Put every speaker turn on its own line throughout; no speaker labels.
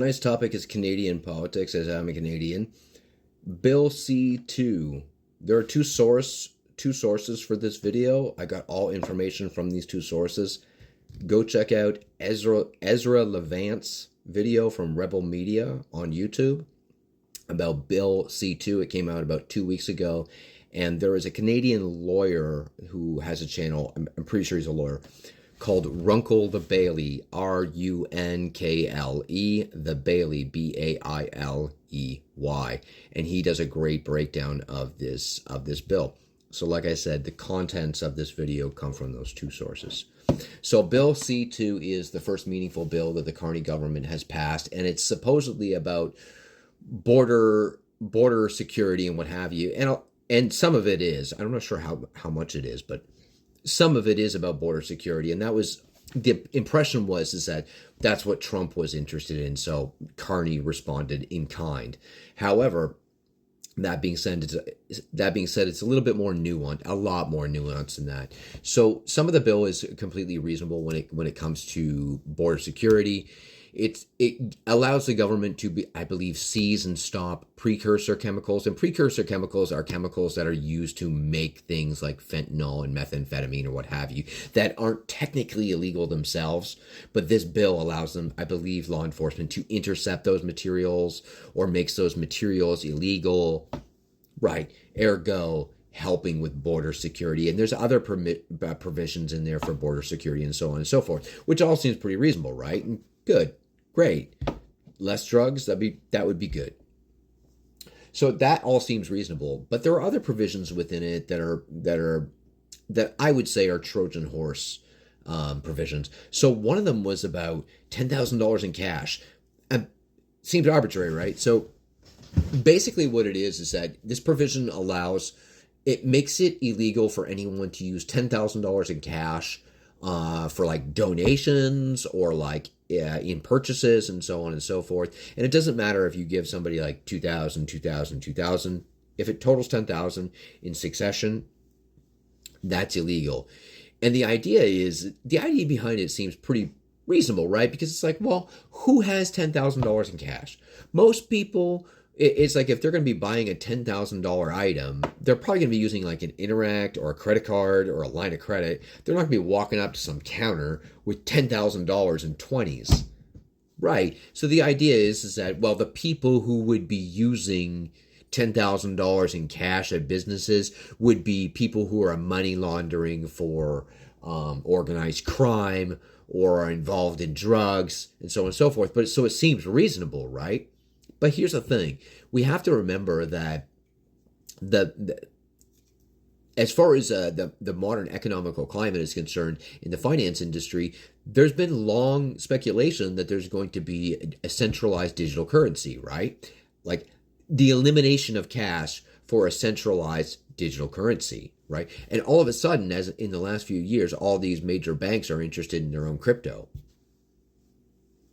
tonight's topic is Canadian politics, as I'm a Canadian. Bill C2. There are two sources for this video. I got all information from these two sources. Go check out Ezra Levant's video from Rebel Media on YouTube about Bill C2. It came out about 2 weeks ago. And there is a Canadian lawyer who has a channel, I'm pretty sure he's a lawyer, called Runkle the Bailey, Runkle the Bailey, Bailey. And he does a great breakdown of this bill. So like I said, the contents of this video come from those two sources. So Bill C2 is the first meaningful bill that the Carney government has passed, and it's supposedly about border security and what have you. And some of it is. I'm not sure how much it is, but some of it is about border security. And that was, the impression is that that's what Trump was interested in. So Carney responded in kind. However, that being said, it's a little bit more nuanced, a lot more nuanced than that. So some of the bill is completely reasonable when it comes to border security. It allows the government to, I believe, seize and stop precursor chemicals. And precursor chemicals are chemicals that are used to make things like fentanyl and methamphetamine or what have you that aren't technically illegal themselves. But this bill allows them, I believe, law enforcement to intercept those materials or makes those materials illegal. Right. Ergo, helping with border security. And there's other provisions in there for border security and so on and so forth, which all seems pretty reasonable, right? And good. Great. Less drugs, that would be good. So that all seems reasonable, but there are other provisions within it that I would say are Trojan horse provisions. So one of them was about $10,000 in cash. Seems arbitrary, right? So basically what it is that this provision makes it illegal for anyone to use $10,000 in cash for like donations or like in purchases and so on and so forth. And it doesn't matter if you give somebody like 2,000. If it totals 10,000 in succession, that's illegal. And the idea behind it seems pretty reasonable, right? Because it's like, well, who has $10,000 in cash? Most people, it's like if they're going to be buying a $10,000 item, they're probably going to be using like an Interact or a credit card or a line of credit. They're not going to be walking up to some counter with $10,000 in 20s. Right. So the idea is that, well, the people who would be using $10,000 in cash at businesses would be people who are money laundering for organized crime or are involved in drugs and so on and so forth. But so it seems reasonable, right? But here's the thing. We have to remember that as far as the modern economical climate is concerned in the finance industry, there's been long speculation that there's going to be a centralized digital currency, right? Like the elimination of cash for a centralized digital currency, right? And all of a sudden, as in the last few years, all these major banks are interested in their own crypto.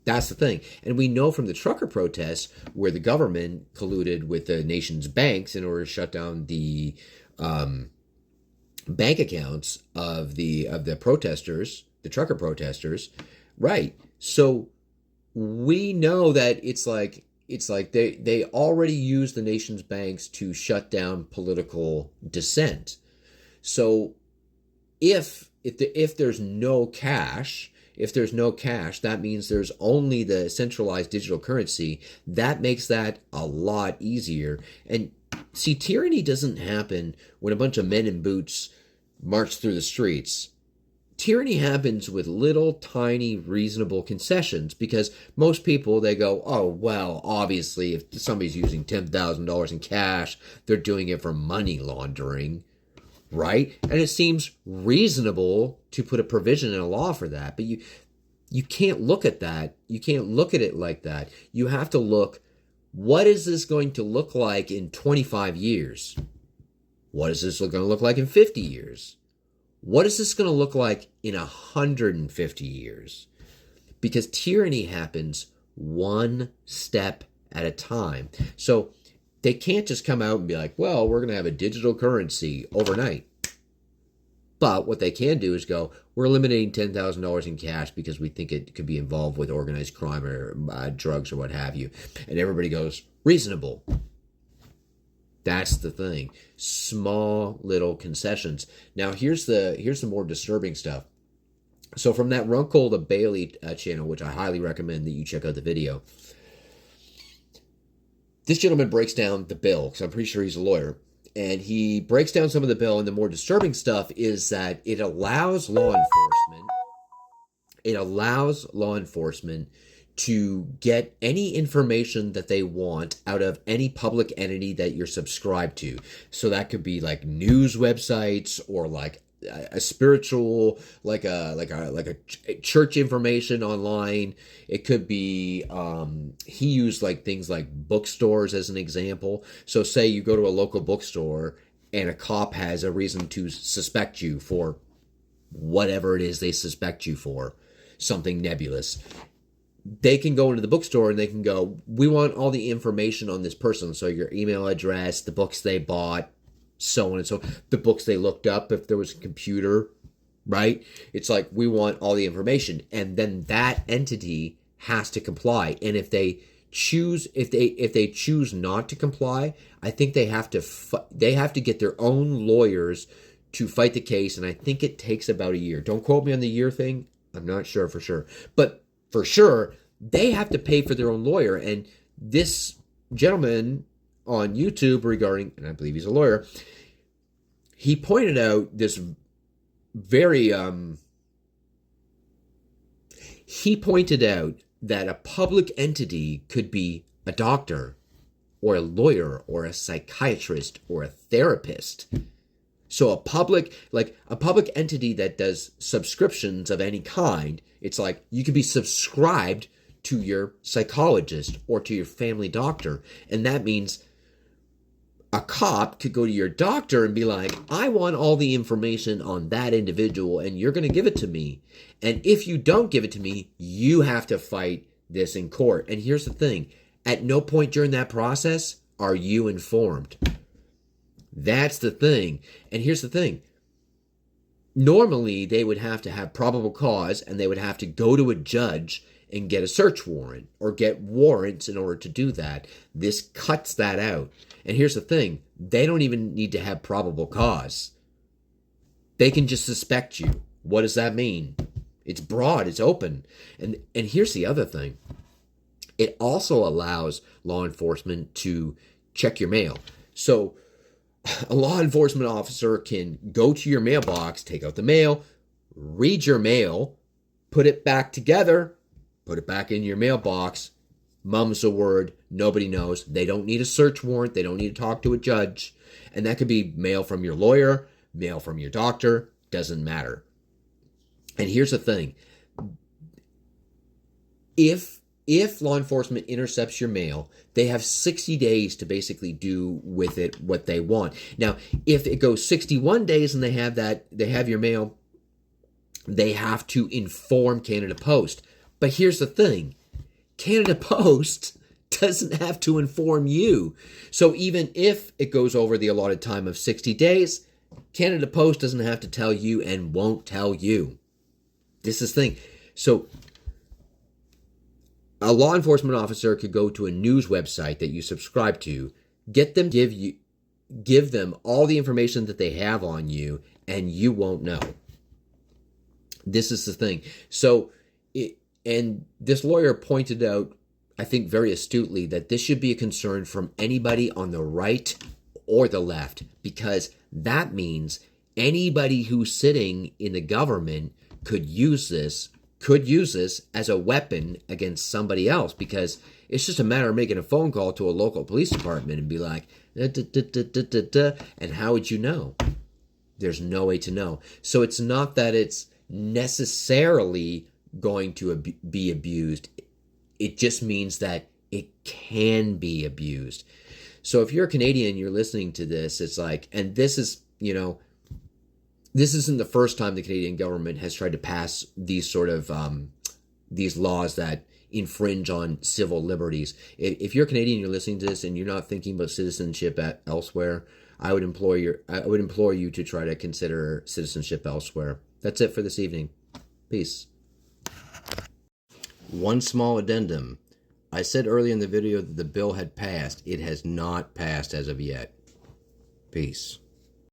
That's the thing. And we know from the trucker protests where the government colluded with the nation's banks in order to shut down the bank accounts of the protesters, the trucker protesters. Right. So we know that it's like they already used the nation's banks to shut down political dissent. So if there's no cash, that means there's only the centralized digital currency. That makes that a lot easier. And see, tyranny doesn't happen when a bunch of men in boots march through the streets. Tyranny happens with little tiny reasonable concessions because most people, they go, oh, well, obviously if somebody's using $10,000 in cash, they're doing it for money laundering. Right? And it seems reasonable to put a provision in a law for that. But you can't look at that. You can't look at it like that. You have to look, what is this going to look like in 25 years? What is this going to look like in 50 years? What is this going to look like in 150 years? Because tyranny happens one step at a time. So they can't just come out and be like, well, we're going to have a digital currency overnight. But what they can do is go, we're eliminating $10,000 in cash because we think it could be involved with organized crime or drugs or what have you. And everybody goes, reasonable. That's the thing. Small little concessions. Now here's the more disturbing stuff. So from that Runkle the Bailey channel, which I highly recommend that you check out the video, this gentleman breaks down the bill, because I'm pretty sure he's a lawyer, and he breaks down some of the bill, and the more disturbing stuff is that it allows law enforcement to get any information that they want out of any public entity that you're subscribed to. So that could be like news websites, or like a spiritual, like a church information online. It could be he used like things like bookstores as an example. So say you go to a local bookstore and a cop has a reason to suspect you for whatever it is they suspect you for, something nebulous. They can go into the bookstore and they can go, we want all the information on this person. So your email address, the books they bought, so on and so, the books they looked up if there was a computer, right? It's like, we want all the information, and then that entity has to comply. And if they choose not to comply, I think they have to get their own lawyers to fight the case, and I think it takes about a year. Don't quote me on the year thing. I'm not sure for sure, but for sure they have to pay for their own lawyer. And this gentleman on YouTube, regarding, and I believe he's a lawyer, he pointed out this very he pointed out that a public entity could be a doctor or a lawyer or a psychiatrist or a therapist. So a public entity that does subscriptions of any kind, it's like you could be subscribed to your psychologist or to your family doctor. And that means a cop could go to your doctor and be like, I want all the information on that individual and you're going to give it to me. And if you don't give it to me, you have to fight this in court. And here's the thing. At no point during that process are you informed. That's the thing. And here's the thing. Normally, they would have to have probable cause, and they would have to go to a judge and get a search warrant or get warrants in order to do that. This cuts that out. And here's the thing. They don't even need to have probable cause. They can just suspect you. What does that mean? It's broad. It's open. And here's the other thing. It also allows law enforcement to check your mail. So a law enforcement officer can go to your mailbox, take out the mail, read your mail, put it back together, put it back in your mailbox, mum's the word, nobody knows. They don't need a search warrant. They don't need to talk to a judge. And that could be mail from your lawyer, mail from your doctor, doesn't matter. And here's the thing. If law enforcement intercepts your mail, they have 60 days to basically do with it what they want. Now, if it goes 61 days and they have your mail, they have to inform Canada Post. But here's the thing. Canada Post doesn't have to inform you. So even if it goes over the allotted time of 60 days, Canada Post doesn't have to tell you and won't tell you. This is the thing. So a law enforcement officer could go to a news website that you subscribe to, give them all the information that they have on you, and you won't know. This is the thing. So, and this lawyer pointed out, I think very astutely, that this should be a concern from anybody on the right or the left, because that means anybody who's sitting in the government could use this as a weapon against somebody else, because it's just a matter of making a phone call to a local police department and be like, and how would you know? There's no way to know. So it's not that it's necessarily going to be abused. It just means that it can be abused. So if you're a Canadian, you're listening to this, it's like, and this is, this isn't the first time the Canadian government has tried to pass these sort of these laws that infringe on civil liberties. If you're Canadian, you're listening to this, and you're not thinking about citizenship elsewhere, I would implore you to try to consider citizenship elsewhere. That's it for this evening. Peace. One small addendum. I said earlier in the video that the bill had passed. It has not passed as of yet. Peace.